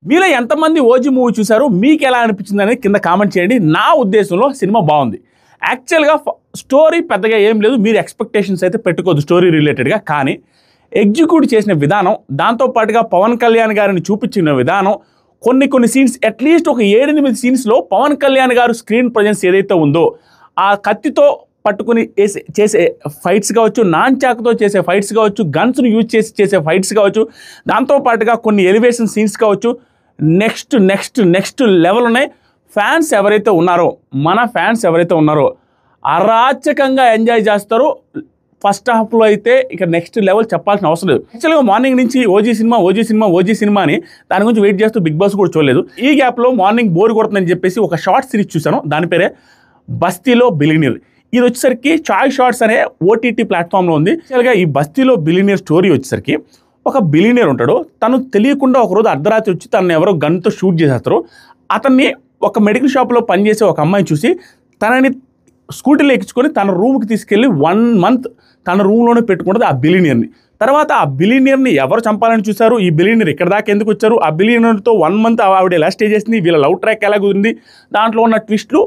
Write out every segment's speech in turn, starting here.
మీలో ఎంతమంది OG movie చూశారు, మీకు ఎలా అనిపించింది అనేది కింద కామెంట్ చేయండి. నా ఉద్దేశంలో సినిమా బాగుంది. యాక్చువల్గా స్టోరీ పెద్దగా ఏం లేదు, మీరు ఎక్స్పెక్టేషన్స్ అయితే పెట్టుకోవద్దు స్టోరీ రిలేటెడ్గా. కానీ ఎగ్జిక్యూట్ చేసిన విధానం, దాంతోపాటుగా పవన్ కళ్యాణ్ గారిని చూపించిన విధానం, కొన్ని సీన్స్ అట్లీస్ట్ ఒక 7-8 సీన్స్లో పవన్ కళ్యాణ్ గారు స్క్రీన్ ప్రజెన్స్ ఏదైతే ఉందో, ఆ కత్తితో పట్టుకుని చేసే ఫైట్స్ కావచ్చు, నాన్ చాక్తో చేసే ఫైట్స్ కావచ్చు, గన్స్ను యూజ్ చేసే ఫైట్స్ కావచ్చు, దాంతోపాటుగా కొన్ని ఎలివేషన్ సీన్స్ కావచ్చు, నెక్స్ట్ లెవెల్ ఉన్నాయి. ఫ్యాన్స్ ఎవరైతే ఉన్నారో, మన ఫ్యాన్స్ ఎవరైతే ఉన్నారో అరాచకంగా ఎంజాయ్ చేస్తారో. ఫస్ట్ హాఫ్లో అయితే ఇక నెక్స్ట్ లెవెల్ చెప్పాల్సిన అవసరం లేదు. యాక్చువల్గా మార్నింగ్ నుంచి ఓజీ సినిమా అని దాని గురించి వెయిట్ చేస్తూ బిగ్ బాస్ కూడా చూడలేదు. ఈ గ్యాప్లో మార్నింగ్ బోర్ కొడుతుందని చెప్పేసి ఒక షార్ట్ సిరీస్ చూశాను. దాని పేరే బస్తీలో బిలియనీర్. ఇది వచ్చేసరికి చాయ్ షార్ట్స్ అనే ఓటీటీ ప్లాట్ఫామ్లో ఉంది. యాక్చువల్గా ఈ బస్తీలో బిలియనీర్ స్టోరీ వచ్చేసరికి ఒక బిలియనీర్ ఉంటాడు. తను తెలియకుండా ఒకరోజు అర్ధరాత్రి వచ్చి తనని ఎవరో గన్తో షూట్ చేసేస్తారు. అతన్ని ఒక మెడికల్ షాప్లో పనిచేసే ఒక అమ్మాయి చూసి తనని స్కూటీలో ఎక్కించుకొని తన రూమ్కి తీసుకెళ్ళి 1 month తన రూమ్లోనే పెట్టుకుంటుంది ఆ బిలియనీర్ని. తర్వాత ఆ బిలియనీర్ని ఎవరు చంపాలని చూశారు, ఈ బిలియనీర్ ఇక్కడ దాకా ఎందుకు వచ్చారు, ఆ బిలియనీర్తో 1 month ఆవిడ ఎలా స్టే చేసింది, వీళ్ళ లవ్ ట్రాక్ ఎలా కుదిరింది, దాంట్లో ఉన్న ట్విస్ట్లు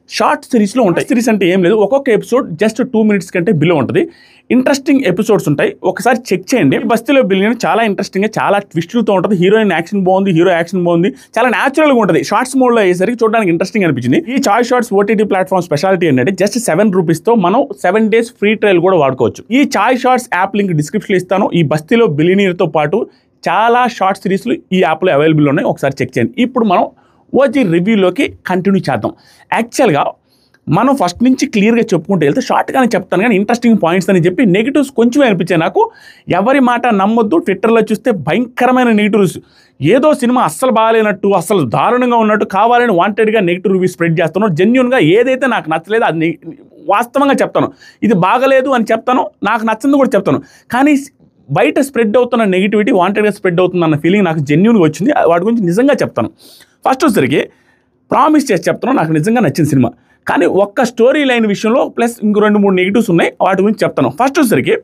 షార్ట్ సిరీస్లో ఉంటాయి. సిరీస్ అంటే ఏం లేదు, ఒక్కొక్క ఎపిసోడ్ జస్ట్ 2 minutes కంటే బిలో ఉంటుంది. ఇంట్రెస్టింగ్ ఎపిసోడ్స్ ఉంటాయి, ఒకసారి చెక్ చేయండి. బస్తీలో బిలియనీర్ చాలా ఇంట్రెస్టింగ్గా, చాలా ట్విస్టులతో ఉంటుంది. హీరోయిన్ యాక్షన్ బాగుంది, హీరో యాక్షన్ బాగుంది, చాలా న్యాచురల్గా ఉంటుంది. షార్ట్స్ మోడ్లో అయ్యేసరికి చూడడానికి ఇంట్రెస్టింగ్ అనిపించింది. ఈ చాయ్ షార్ట్స్ ఓటీటీ ప్లాట్ఫామ్ స్పెషాలిటీ ఏంటంటే జస్ట్ 7 rupeesతో మనం 7 days ఫ్రీ ట్రయల్ కూడా వాడుకోవచ్చు. ఈ చాయ్ షార్ట్స్ యాప్ లింక్ డిస్క్రిప్షన్లో ఇస్తాను. ఈ బస్తీలో బిలియనీర్తో పాటు చాలా షార్ట్ సిరీస్లు ఈ యాప్లో అవైలబుల్ ఉన్నాయి, ఒకసారి చెక్ చేయండి. ఇప్పుడు మనం ఓజీ రివ్యూలోకి కంటిన్యూ చేద్దాం. యాక్చువల్గా మనం ఫస్ట్ నుంచి క్లియర్గా చెప్పుకుంటూ వెళ్తే షార్ట్గానే చెప్తాను, కానీ ఇంట్రెస్టింగ్ పాయింట్స్ అని చెప్పి నెగిటివ్స్ కొంచెమే అనిపించాయి నాకు. ఎవరి మాట నమ్మొద్దు. ట్విట్టర్లో చూస్తే భయంకరమైన నెగిటివ్స్, ఏదో సినిమా అస్సలు బాగాలేనట్టు, అస్సలు దారుణంగా ఉన్నట్టు కావాలని వాంటెడ్గా నెగిటివ్ రివ్యూస్ స్ప్రెడ్ చేస్తున్నాను. జెన్యున్గా ఏదైతే నాకు నచ్చలేదు అది వాస్తవంగా చెప్తాను. ఇది బాగలేదు అని చెప్తాను, నాకు నచ్చింది కూడా చెప్తాను. కానీ బయట స్ప్రెడ్ అవుతున్న నెగిటివిటీ వాంటెడ్గా స్ప్రెడ్ అవుతుందన్న ఫీలింగ్ నాకు జెన్యున్గా వచ్చింది. వాటి గురించి నిజంగా చెప్తాను. ఫస్ట్ వచ్చేసరికి ప్రామిస్ చేసి చెప్తాను, నాకు నిజంగా నచ్చిన సినిమా. కానీ ఒక్క స్టోరీ లైన్ విషయంలో ప్లస్ ఇంకో 2-3 నెగిటివ్స్ ఉన్నాయి, వాటి గురించి చెప్తాను. ఫస్ట్ వచ్చేసరికి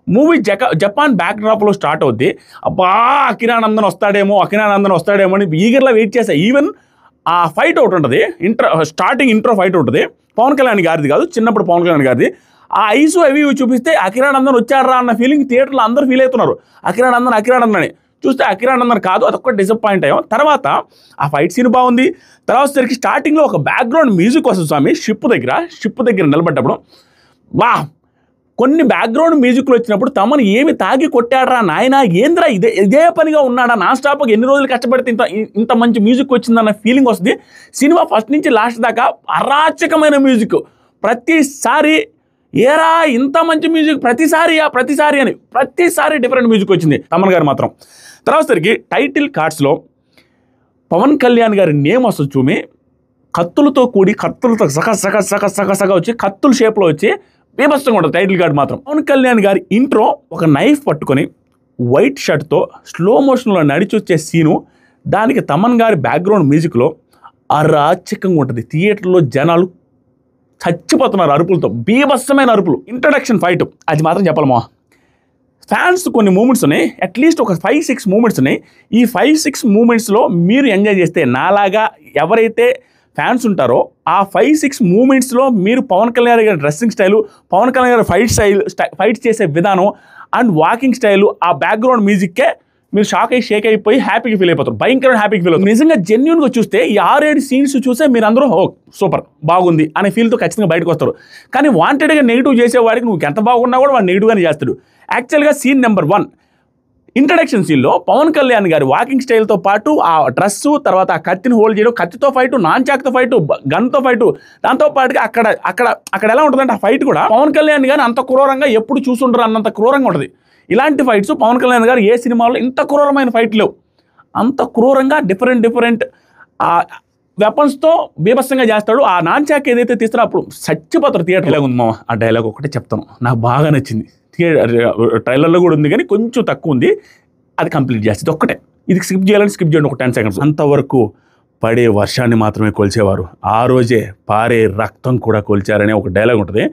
మూవీ జపాన్ బ్యాక్డ్రాప్లో స్టార్ట్ అవుద్ది. అబ్బా అకిరానందన్ వస్తాడేమో అని ఈగర్లా వెయిట్ చేసా. ఈవెన్ ఆ ఫైట్ ఒకటి ఉంటుంది, స్టార్టింగ్ ఇంట్రో ఫైట్ ఉంటుంది, పవన్ కళ్యాణ్ గారిది కాదు, చిన్నప్పుడు పవన్ కళ్యాణ్ గారిది. ఆ ఐసు అవి చూపిస్తే అకిరానందన్ వచ్చారా అన్న ఫీలింగ్ థియేటర్లో అందరూ ఫీల్ అవుతున్నారు. అకిరానందన్ అని చూస్తే అకిరానందన్ కాదు, అదొక డిసప్పాయింట్ అయ్యాం. తర్వాత ఆ ఫైట్ సీన్ బాగుంది. తర్వాత సరికి స్టార్టింగ్లో ఒక బ్యాక్గ్రౌండ్ మ్యూజిక్ వస్తుంది స్వామి, షిప్ దగ్గర నిలబడ్డప్పుడు. కొన్ని బ్యాక్గ్రౌండ్ మ్యూజిక్లు వచ్చినప్పుడు తమను ఏమి తాగి కొట్టాడరా నాయన, ఏంద్రా ఇదే పనిగా ఉన్నాడా, నాన్ స్టాప్గా ఎన్ని రోజులు కష్టపడితే ఇంత మంచి మ్యూజిక్ వచ్చిందన్న ఫీలింగ్ వస్తుంది. సినిమా ఫస్ట్ నుంచి లాస్ట్ దాకా అరాచకమైన మ్యూజిక్. ప్రతిసారి ఏరా ఇంత మంచి మ్యూజిక్, ప్రతిసారి డిఫరెంట్ మ్యూజిక్ వచ్చింది తమన్ గారు మాత్రం. తర్వాత సరికి టైటిల్ కార్డ్స్లో పవన్ కళ్యాణ్ గారి నేమ్ వస్తుంది చూమి, కత్తులతో సగ వచ్చి కత్తుల షేప్లో వచ్చి బీభత్సంగా ఉంటుంది టైటిల్ కార్డ్ మాత్రం. పవన్ కళ్యాణ్ గారి ఇంట్రో ఒక నైఫ్ పట్టుకొని వైట్ షర్ట్తో స్లో మోషన్లో నడిచి వచ్చే సీను, దానికి తమన్ గారి బ్యాక్గ్రౌండ్ మ్యూజిక్లో అరాచకంగా ఉంటుంది. థియేటర్లో జనాలు చచ్చిపోతున్నారు అరుపులతో, బీభత్సమైన అరుపులు. ఇంట్రడక్షన్ ఫైట్ అది మాత్రం చెప్పాలమ్మా. ఫ్యాన్స్ కొన్ని మూమెంట్స్ ఉన్నాయి, అట్లీస్ట్ ఒక 5-6 మూమెంట్స్ ఉన్నాయి. ఈ 5-6 మూమెంట్స్లో మీరు ఎంజాయ్ చేస్తే, నాలాగా ఎవరైతే ఫ్యాన్స్ ఉంటారో ఆ 5-6 మూమెంట్స్లో మీరు పవన్ కళ్యాణ్ గారి డ్రెస్సింగ్ స్టైలు, పవన్ కళ్యాణ్ గారి ఫైట్స్ చేసే విధానం అండ్ వాకింగ్ స్టైలు, ఆ బ్యాక్గ్రౌండ్ మ్యూజిక్కే మీరు షేక్ అయిపోయి హ్యాపీగా ఫీల్ అయిపోతారు, భయంకరమైన హ్యాపీగా ఫీల్ అవుతారు. నిజంగా జెన్యున్గా చూస్తే ఈ 6-7 సీన్స్ చూసే మీరు అందరూ సూపర్ బాగుంది అనే ఫీల్తో ఖచ్చితంగా బయటకు వస్తారు. కానీ వాంటెడ్గా నెగిటివ్ చేసేవాడికి నువ్వు ఎంత బాగున్నా కూడా వాడు నెగిటివ్గానే చేస్తాడు. యాక్చువల్గా సీన్ నెంబర్ 1 ఇంట్రడక్షన్ సీన్లో పవన్ కళ్యాణ్ గారి వాకింగ్ స్టైల్తో పాటు ఆ డ్రెస్సు, తర్వాత ఆ కత్తిని హోల్డ్ చేయడం, కత్తితో ఫైటు, నాన్ చాక్తో ఫైటు, గన్తో ఫైటు, దాంతో పాటుగా అక్కడ ఎలా ఉంటుందంటే ఆ ఫైట్ కూడా పవన్ కళ్యాణ్ గారు అంత క్రూరంగా ఎప్పుడు చూసుంటారు అన్నంత క్రూరంగా ఉంటుంది. ఇలాంటి ఫైట్స్ పవన్ కళ్యాణ్ గారు ఏ సినిమాలో ఇంత క్రూరమైన ఫైట్ లేవు. అంత క్రూరంగా డిఫరెంట్ వెపన్స్తో బీభత్సంగా చేస్తాడు. ఆ నాన్ చాక్ ఏదైతే తీస్తారో అప్పుడు చచ్చిపోతారు థియేటర్. డైలాగ్ ఉంది మామ, ఆ డైలాగ్ ఒకటే చెప్తాను, నాకు బాగా నచ్చింది. ట్రైలర్లో కూడా ఉంది కానీ కొంచెం తక్కువ ఉంది, అది కంప్లీట్ చేస్తుంది ఒక్కటే. ఇది స్కిప్ చేయండి ఒక 10 seconds. అంతవరకు పడే వర్షాన్ని మాత్రమే కొలిచేవారు, ఆ రోజే పారే రక్తం కూడా కొలిచారనే ఒక డైలాగ్ ఉంటుంది.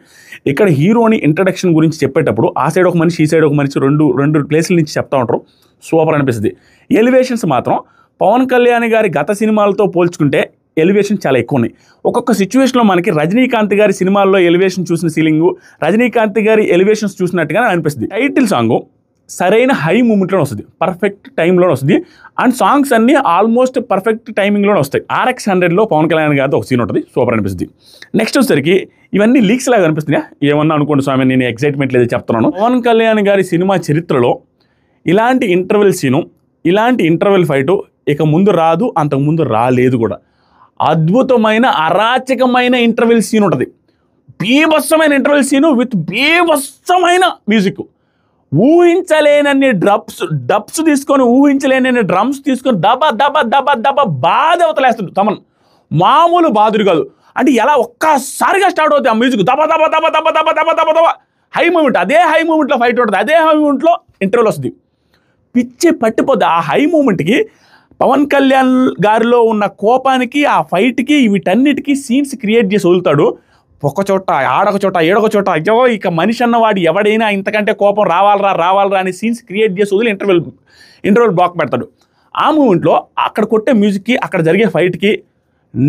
ఇక్కడ హీరోని ఇంట్రడక్షన్ గురించి చెప్పేటప్పుడు ఆ సైడ్ ఒక మనిషి, ఈ సైడ్ ఒక మనిషి, రెండు ప్లేసుల నుంచి చెప్తా ఉంటారు. సూపర్ అనిపిస్తుంది. ఎలివేషన్స్ మాత్రం పవన్ కళ్యాణ్ గారి గత సినిమాలతో పోల్చుకుంటే ఎలివేషన్ చాలా ఎక్కువ ఉన్నాయి. ఒక్కొక్క సిచ్యువేషన్లో మనకి రజనీకాంత్ గారి సినిమాల్లో ఎలివేషన్ చూసిన ఫీలింగు, రజనీకాంత్ గారి ఎలివేషన్స్ చూసినట్టుగానే అనిపిస్తుంది. టైటిల్ సాంగ్ సరైన హై మూమెంట్లోనే వస్తుంది, పర్ఫెక్ట్ టైంలోనే వస్తుంది. అండ్ సాంగ్స్ అన్నీ ఆల్మోస్ట్ పర్ఫెక్ట్ టైమింగ్లోనే వస్తాయి. RX 100లో పవన్ కళ్యాణ్ గారితో ఒక సీన్ ఉంటుంది, సూపర్ అనిపిస్తుంది. నెక్స్ట్ వచ్చేసరికి ఇవన్నీ లీక్స్ లాగా అనిపిస్తున్నాయా? ఏమన్నా అనుకోండి స్వామి, నేను ఎక్సైట్మెంట్ లేదు చెప్తున్నాను. పవన్ కళ్యాణ్ గారి సినిమా చరిత్రలో ఇలాంటి ఇంటర్వెల్ సీను, ఇలాంటి ఇంటర్వెల్ ఫైటు ఇక ముందు రాదు, అంతకుముందు రాలేదు కూడా. అద్భుతమైన అరాచకమైన ఇంటర్వెల్ సీన్ ఉంటుంది, బీభత్సమైన ఇంటర్వెల్ సీను విత్ బీభత్సమైన మ్యూజిక్. ఊహించలేనన్ని డబ్స్ తీసుకొని, ఊహించలేనన్ని డ్రమ్స్ తీసుకొని దబ దబ దబ దబ బాధ అవతలేస్తుంది తమన్. మామూలు బాధుడు కాదు. అంటే ఎలా ఒక్కసారిగా స్టార్ట్ అవుతుంది ఆ మ్యూజిక్, దబ దబ దబ దబ దబ దబ దబ దబ హై మూమెంట్. అదే హై మూమెంట్లో ఫైట్ ఉంటుంది, అదే హై మూమెంట్లో ఇంటర్వెల్ వస్తుంది. పిచ్చి పట్టిపోద్ది. ఆ హై మూమెంట్కి పవన్ కళ్యాణ్ గారిలో ఉన్న కోపానికి, ఆ ఫైట్కి, వీటన్నిటికీ సీన్స్ క్రియేట్ చేసి వదులుతాడు. ఒక చోట ఆడొక చోట ఏడొక చోట, అయ్యో ఇక మనిషి అన్నవాడు ఎవడైనా ఇంతకంటే కోపం రావాలరా అని సీన్స్ క్రియేట్ చేసి వదిలి ఇంటర్వెల్ బ్లాక్ పెడతాడు. ఆ మూమెంట్లో అక్కడ కొట్టే మ్యూజిక్కి, అక్కడ జరిగే ఫైట్కి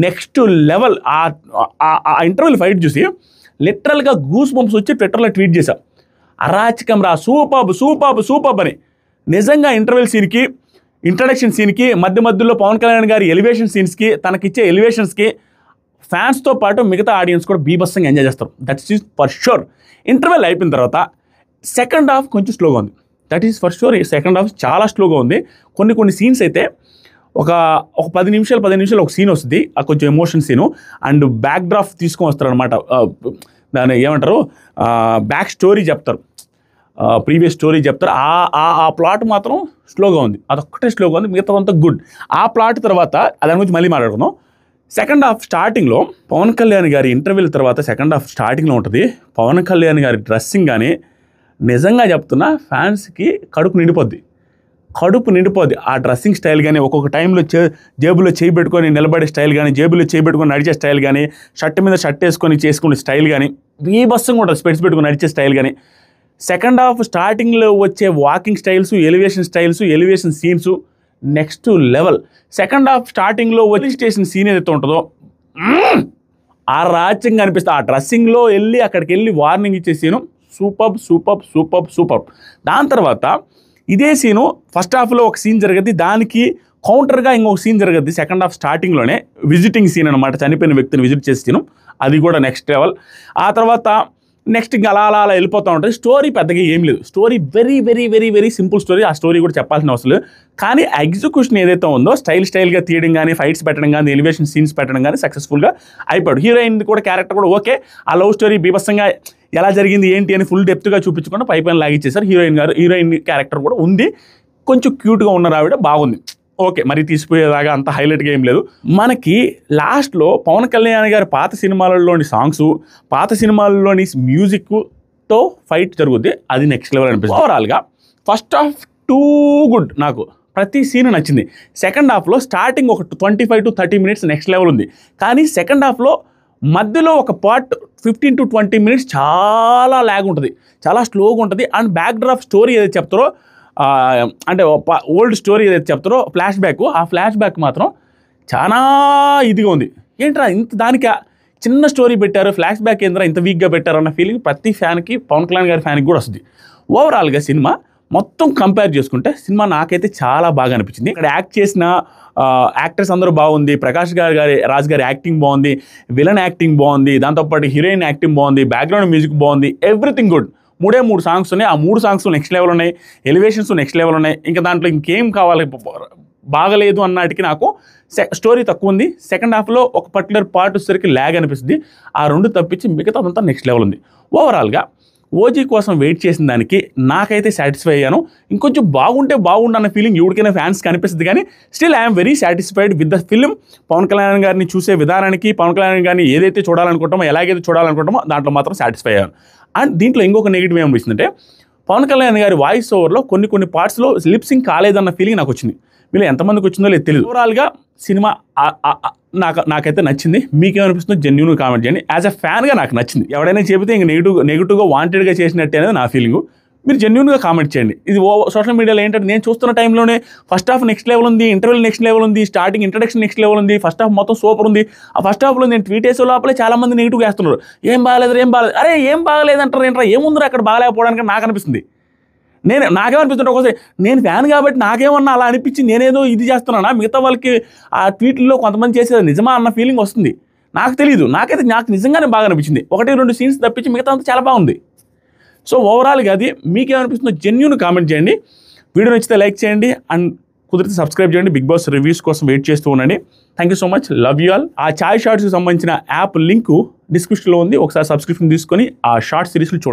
నెక్స్ట్ లెవెల్. ఆ ఇంటర్వెల్ ఫైట్ చూసి లిటరల్గా గూస్ బంప్స్ వచ్చి ట్విట్టర్లో ట్వీట్ చేశా, అరాచకం రా, సూపర్బ్ అని. నిజంగా ఇంటర్వెల్ సీన్కి, ఇంట్రడక్షన్ సీన్కి, మధ్యలో పవన్ కళ్యాణ్ గారి ఎలివేషన్ సీన్స్కి, తనకిచ్చే ఎలివేషన్స్కి ఫ్యాన్స్తో పాటు మిగతా ఆడియన్స్ కూడా బీభత్సంగా ఎంజాయ్ చేస్తారు. That is for sure. Interval అయిపోయిన తర్వాత సెకండ్ హాఫ్ కొంచెం స్లోగా ఉంది. That is for sure. Second half చాలా స్లోగా ఉంది. కొన్ని సీన్స్ అయితే ఒక 15 నిమిషాలు ఒక సీన్ వస్తుంది, కొంచెం ఎమోషన్ సీను. అండ్ బ్యాక్ డ్రాఫ్ తీసుకొని వస్తారు అనమాట. దాన్ని ఏమంటారు, బ్యాక్ స్టోరీ చెప్తారు, ప్రీవియస్ స్టోరీ చెప్తారు. ఆ ప్లాట్ మాత్రం స్లోగా ఉంది, అదొక్కటే స్లోగా ఉంది, మిగతా అంతా గుడ్. ఆ ప్లాట్ తర్వాత దాని గురించి మళ్ళీ మాట్లాడుకుందాం. సెకండ్ హాఫ్ స్టార్టింగ్లో పవన్ కళ్యాణ్ గారి ఇంటర్వ్యూల తర్వాత సెకండ్ హాఫ్ స్టార్టింగ్లో ఉంటుంది. పవన్ కళ్యాణ్ గారి డ్రెస్సింగ్ కానీ నిజంగా చెప్తున్నా ఫ్యాన్స్కి కడుపు నిండిపోద్ది. ఆ డ్రెస్సింగ్ స్టైల్ కానీ, ఒక్కొక్క టైంలో జేబులో చేయి పెట్టుకొని నిలబడే స్టైల్ కానీ, జేబులో చేయి పెట్టుకొని నడిచే స్టైల్ కానీ, షర్ట్ మీద షర్ట్ వేసుకొని చేసుకునే స్టైల్ కానీ, బీభత్సంగా ఉంటుంది. స్పెట్స్ పెట్టుకొని నడిచే స్టైల్ కానీ, సెకండ్ హాఫ్ స్టార్టింగ్లో వచ్చే walking styles, elevation scenes next level. Second half స్టార్టింగ్లో పోలీస్ స్టేషన్ సీన్ ఏదైతే ఉంటుందో ఆ రాజ్యంగా అనిపిస్తుంది. ఆ డ్రెస్సింగ్లో వెళ్ళి అక్కడికి వెళ్ళి వార్నింగ్ ఇచ్చే సీను సూపర్. దాని తర్వాత ఇదే సీను ఫస్ట్ హాఫ్లో ఒక సీన్ జరగద్ది, దానికి కౌంటర్గా ఇంకొక సీన్ జరగద్ది సెకండ్ హాఫ్ స్టార్టింగ్లోనే. విజిటింగ్ సీన్ అనమాట, చనిపోయిన వ్యక్తిని విజిట్ చేసే సీను, అది కూడా నెక్స్ట్ లెవెల్. ఆ తర్వాత నెక్స్ట్ ఇంకా అలా వెళ్ళిపోతూ ఉంటుంది. స్టోరీ పెద్దగా ఏం లేదు, స్టోరీ వెరీ సింపుల్ స్టోరీ. ఆ స్టోరీ కూడా చెప్పాల్సిన అవసరం లేదు. కానీ ఎగ్జిక్యూషన్ ఏదైతే ఉందో, స్టైల్గా తీయడం కానీ, ఫైట్స్ పెట్టడం కానీ, ఎలివేషన్ సీన్స్ పెట్టడం కానీ సక్సెస్ఫుల్గా అయిపోయాడు. హీరోయిన్ కూడా క్యారెక్టర్ కూడా ఓకే. ఆ లవ్ స్టోరీ బీభత్సంగా ఎలా జరిగింది ఏంటి అని ఫుల్ డెప్త్గా చూపించకుండా పైపైన లాగిచ్చేసారు. హీరోయిన్ క్యారెక్టర్ కూడా ఉంది, కొంచెం క్యూట్గా ఉన్నారు, ఆవిడ బాగుంది, ఓకే. మరి తీసిపోయేలాగా అంత హైలైట్గా ఏం లేదు. మనకి లాస్ట్లో పవన్ కళ్యాణ్ గారి పాత సినిమాలలోని సాంగ్స్, పాత సినిమాల్లోని మ్యూజిక్తో ఫైట్ జరుగుద్ది, అది నెక్స్ట్ లెవెల్ అనిపిస్తుంది. ఓవరాల్గా ఫస్ట్ హాఫ్ టూ గుడ్, నాకు ప్రతి సీన్ నచ్చింది. సెకండ్ హాఫ్లో స్టార్టింగ్ ఒక 25 to 30 minutes నెక్స్ట్ లెవెల్ ఉంది. కానీ సెకండ్ హాఫ్లో మధ్యలో ఒక పార్ట్ 15 to 20 minutes చాలా ల్యాగ్ ఉంటుంది, చాలా స్లోగా ఉంటుంది. అండ్ బ్యాక్ డ్రాప్ స్టోరీ ఏదైతే చెప్తారో, అంటే ఓల్డ్ స్టోరీ ఏదైతే చెప్తారో ఆ ఫ్లాష్ బ్యాక్ మాత్రం చాలా ఇదిగా ఉంది. ఏంట్రా ఇంత దానికి చిన్న స్టోరీ పెట్టారు, ఫ్లాష్ బ్యాక్ ఏంద్రా ఇంత వీక్గా పెట్టారు అన్న ఫీలింగ్ ప్రతి ఫ్యాన్కి, పవన్ కళ్యాణ్ గారి ఫ్యాన్కి కూడా వస్తుంది. ఓవరాల్గా సినిమా మొత్తం కంపేర్ చేసుకుంటే సినిమా నాకైతే చాలా బాగా అనిపించింది. ఇక్కడ యాక్ట్ చేసిన యాక్టర్స్ అందరూ బాగుంది, ప్రకాష్ రాజ్ గారి యాక్టింగ్ బాగుంది, విలన్ యాక్టింగ్ బాగుంది, దాంతోపాటు హీరోయిన్ యాక్టింగ్ బాగుంది, బ్యాక్గ్రౌండ్ మ్యూజిక్ బాగుంది, ఎవ్రీథింగ్ గుడ్. 3 సాంగ్స్ ఉన్నాయి, ఆ 3 సాంగ్స్ నెక్స్ట్ లెవెల్ ఉన్నాయి, ఎలివేషన్స్ నెక్స్ట్ లెవెల్ ఉన్నాయి. ఇంకా దాంట్లో ఇంకేం కావాలి, బాగలేదు అన్నటికి నాకు స్టోరీ తక్కువ ఉంది. సెకండ్ హాఫ్లో ఒక పర్టికులర్ పార్ట్ వచ్చేసరికి ల్యాగ్ అనిపిస్తుంది. ఆ 2 తప్పించి మిగతాదంతా నెక్స్ట్ లెవెల్ ఉంది. ఓవరాల్గా ఓజీ కోసం వెయిట్ చేసిన దానికి నాకైతే సాటిస్ఫై అయ్యాను. ఇంకొంచెం బాగుంటే బాగుండన్న ఫీలింగ్ ఎవరికైనా ఫ్యాన్స్ కనిపిస్తుంది, కానీ still I'm very satisfied with the film. Pawan Kalyan గారిని చూసే విధానానికి, పవన్ కళ్యాణ్ గారిని ఏదైతే చూడాలనుకుంటామో, ఎలాగైతే చూడాలనుకుంటామో దాంట్లో మాత్రం సాటిస్ఫై అయ్యాను. అండ్ దీంట్లో ఇంకొక నెగిటివ్ ఏమనిపిస్తుందంటే, పవన్ కళ్యాణ్ గారి వాయిస్ ఓవర్లో కొన్ని పార్ట్స్లో లిప్సింగ్ కాలేదన్న ఫీలింగ్ నాకు వచ్చింది. వీళ్ళు ఎంతమందికి వచ్చిందో లేదు తెలియదు. ఓవరాల్గా సినిమా నాకైతే నచ్చింది. మీకేమనిపిస్తుందో జెన్యూన్గా కామెంట్ చేయండి. యాజ్ అ ఫ్యాన్గా నాకు నచ్చింది. ఎవడైనా చెబితే ఇంక నెగిటివ్గా వాంటెడ్గా చేసినట్టే అనేది నా ఫీలింగు. మీరు జెన్యూన్గా కామెంట్ చేయండి. ఇది సోషల్ మీడియాలో ఏంటంటే నేను చూస్తున్న టైంలోనే ఫస్ట్ హాఫ్ నెక్స్ట్ లెవెల్ ఉంది, ఇంటర్వెల్ నెక్స్ట్ లెవెల్ ఉంది, స్టార్టింగ్ ఇంట్రడక్షన్ నెక్స్ట్ లెవెల్ ఉంది, ఫస్ట్ హాఫ్ మొత్తం సూపర్ ఉంది. ఆ ఫస్ట్ హాఫ్లో నేను ట్వీట్ చేసే లోపలే చాలామంది నెగిటివ్గా వేస్తున్నారు. ఏం బాగాలేదు, ఏం బాగాలేదు. అరే ఏం బాగాలేదంటారు ఏంట్రా, ఏముందిరా అక్కడ బాగాలేకపోవడానికి నాకు అనిపిస్తుంది. నాకేమనిపిస్తుంటే ఒకసారి నేను ఫ్యాన్ కాబట్టి నాకేమన్నా అలా అనిపించి నేనేదో ఇది చేస్తున్నానా, మిగతా వాళ్ళకి ఆ ట్వీట్లో కొంతమంది చేసేది నిజమా అన్న ఫీలింగ్ వస్తుంది. నాకు తెలియదు, నాకు నిజంగానే బాగా అనిపించింది. 1-2 సీన్స్ తప్పించి మిగతా అంతా చాలా బాగుంది. సో ఓవరాల్గా అది మీకేమనిపిస్తుందో జెన్యూన్ కామెంట్ చేయండి. వీడియో నచ్చితే లైక్ చేయండి అండ్ కుదిరితే సబ్స్క్రైబ్ చేయండి. బిగ్ బాస్ రివ్యూస్ కోసం వెయిట్ చేస్తూ ఉండండి. Thank you so much, love you all. ఆ చాయ్ షార్ట్స్కి సంబంధించిన యాప్ లింకు డిస్క్రిప్షన్లో ఉంది. ఒకసారి సబ్స్క్రిప్షన్ తీసుకొని ఆ షార్ట్ సిరీస్లు చూడండి.